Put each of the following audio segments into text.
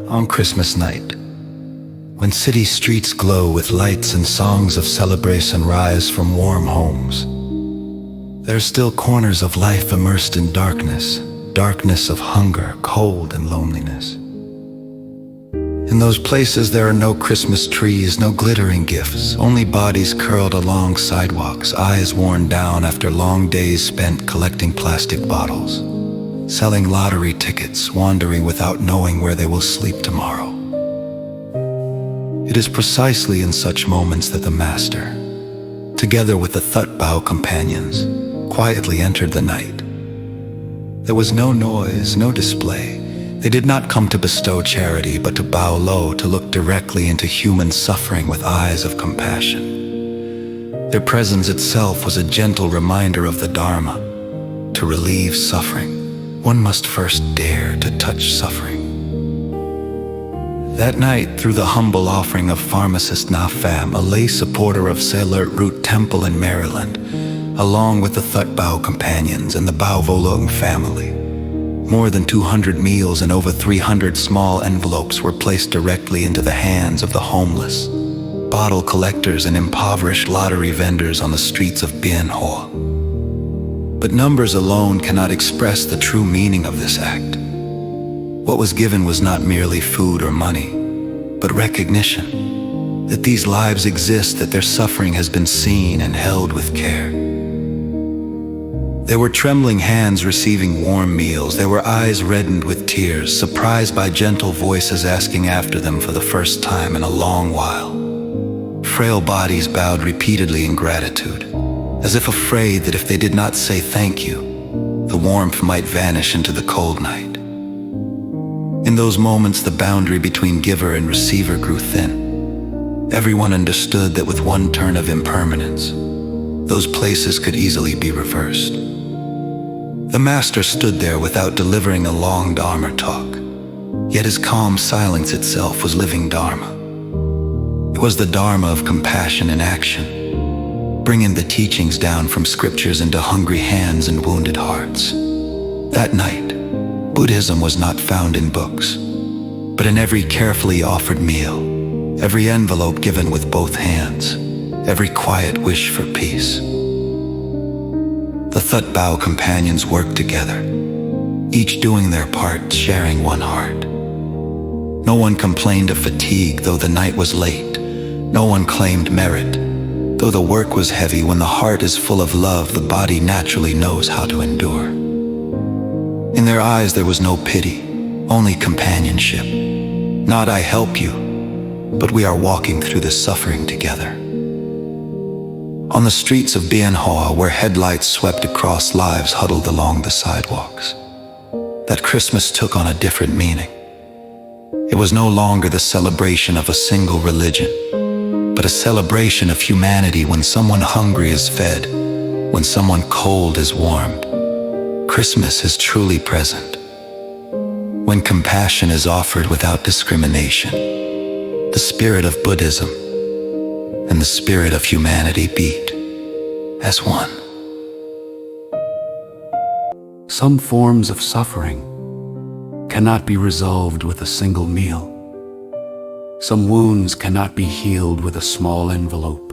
On Christmas night, when city streets glow with lights and songs of celebration rise from warm homes, there are still corners of life immersed in darkness, darkness of hunger, cold, and loneliness. In those places there are no Christmas trees, no glittering gifts, only bodies curled along sidewalks, eyes worn down after long days spent collecting plastic bottles, selling lottery tickets, wandering without knowing where they will sleep tomorrow. It is precisely in such moments that the Master, together with the Thất Bảo companions, quietly entered the night. There was no noise, no display. They did not come to bestow charity, but to bow low, to look directly into human suffering with eyes of compassion. Their presence itself was a gentle reminder of the Dharma. To relieve suffering, one must first dare to touch suffering. That night, through the humble offering of pharmacist Na Phạm, a lay supporter of Sailor Root Temple in Maryland, along with the Thất Bảo companions and the Bảo Volung family, more than 200 meals and over 300 small envelopes were placed directly into the hands of the homeless, bottle collectors and impoverished lottery vendors on the streets of Biên Hòa. But numbers alone cannot express the true meaning of this act. What was given was not merely food or money, but recognition that these lives exist, that their suffering has been seen and held with care. There were trembling hands receiving warm meals. There were eyes reddened with tears, surprised by gentle voices asking after them for the first time in a long while. Frail bodies bowed repeatedly in gratitude, as if afraid that if they did not say thank you, the warmth might vanish into the cold night. In those moments, the boundary between giver and receiver grew thin. Everyone understood that with one turn of impermanence, those places could easily be reversed. The Master stood there without delivering a long Dharma talk, yet his calm silence itself was living Dharma. It was the Dharma of compassion in action, bringing the teachings down from scriptures into hungry hands and wounded hearts. That night, Buddhism was not found in books, but in every carefully offered meal, every envelope given with both hands, every quiet wish for peace. The Thất Bảo companions worked together, each doing their part, sharing one heart. No one complained of fatigue, though the night was late. No one claimed merit, though the work was heavy. When the heart is full of love, the body naturally knows how to endure. In their eyes there was no pity, only companionship. Not I help you, but we are walking through this suffering together. On the streets of Biên Hòa, where headlights swept across, lives huddled along the sidewalks. That Christmas took on a different meaning. It was no longer the celebration of a single religion, but a celebration of humanity. When someone hungry is fed, when someone cold is warmed, Christmas is truly present. When compassion is offered without discrimination, the spirit of Buddhism and the spirit of humanity beat as one. Some forms of suffering cannot be resolved with a single meal. Some wounds cannot be healed with a small envelope.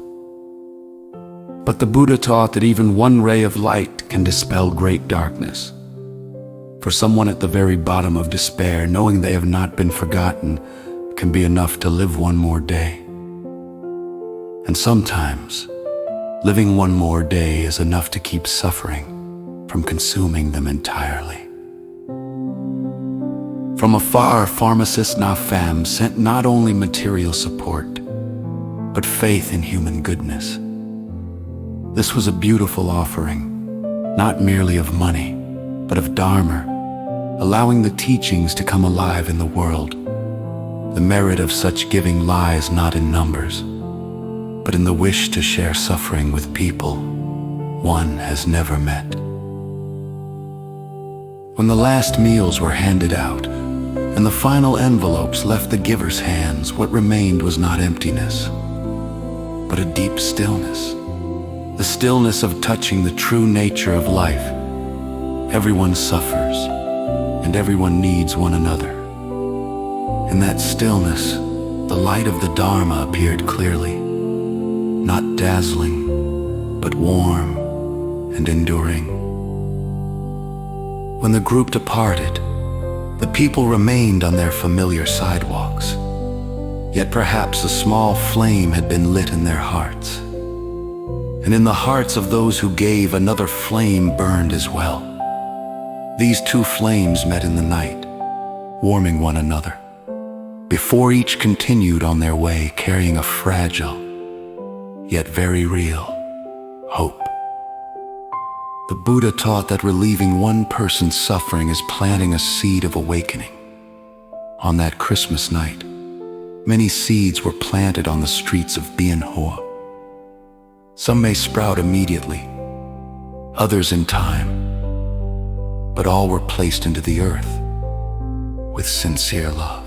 But the Buddha taught that even one ray of light can dispel great darkness. For someone at the very bottom of despair, knowing they have not been forgotten can be enough to live one more day. And sometimes, living one more day is enough to keep suffering from consuming them entirely. From afar, pharmacist Na Phạm sent not only material support, but faith in human goodness. This was a beautiful offering, not merely of money, but of Dharma, allowing the teachings to come alive in the world. The merit of such giving lies not in numbers, but in the wish to share suffering with people one has never met. When the last meals were handed out, and the final envelopes left the giver's hands, what remained was not emptiness, but a deep stillness. The stillness of touching the true nature of life. Everyone suffers, and everyone needs one another. In that stillness, the light of the Dharma appeared clearly, not dazzling, but warm and enduring. When the group departed, the people remained on their familiar sidewalks, yet perhaps a small flame had been lit in their hearts. And in the hearts of those who gave, another flame burned as well. These two flames met in the night, warming one another, before each continued on their way carrying a fragile, yet very real, hope. The Buddha taught that relieving one person's suffering is planting a seed of awakening. On that Christmas night, many seeds were planted on the streets of Biên Hòa. Some may sprout immediately, others in time, but all were placed into the earth with sincere love.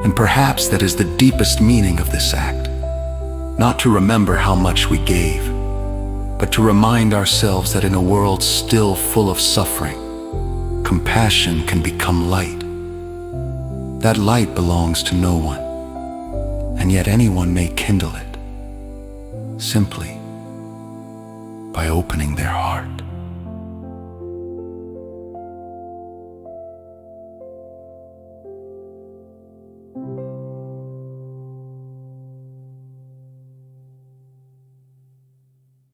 And perhaps that is the deepest meaning of this act, not to remember how much we gave, but to remind ourselves that in a world still full of suffering, compassion can become light. That light belongs to no one, and yet anyone may kindle it, simply by opening their heart.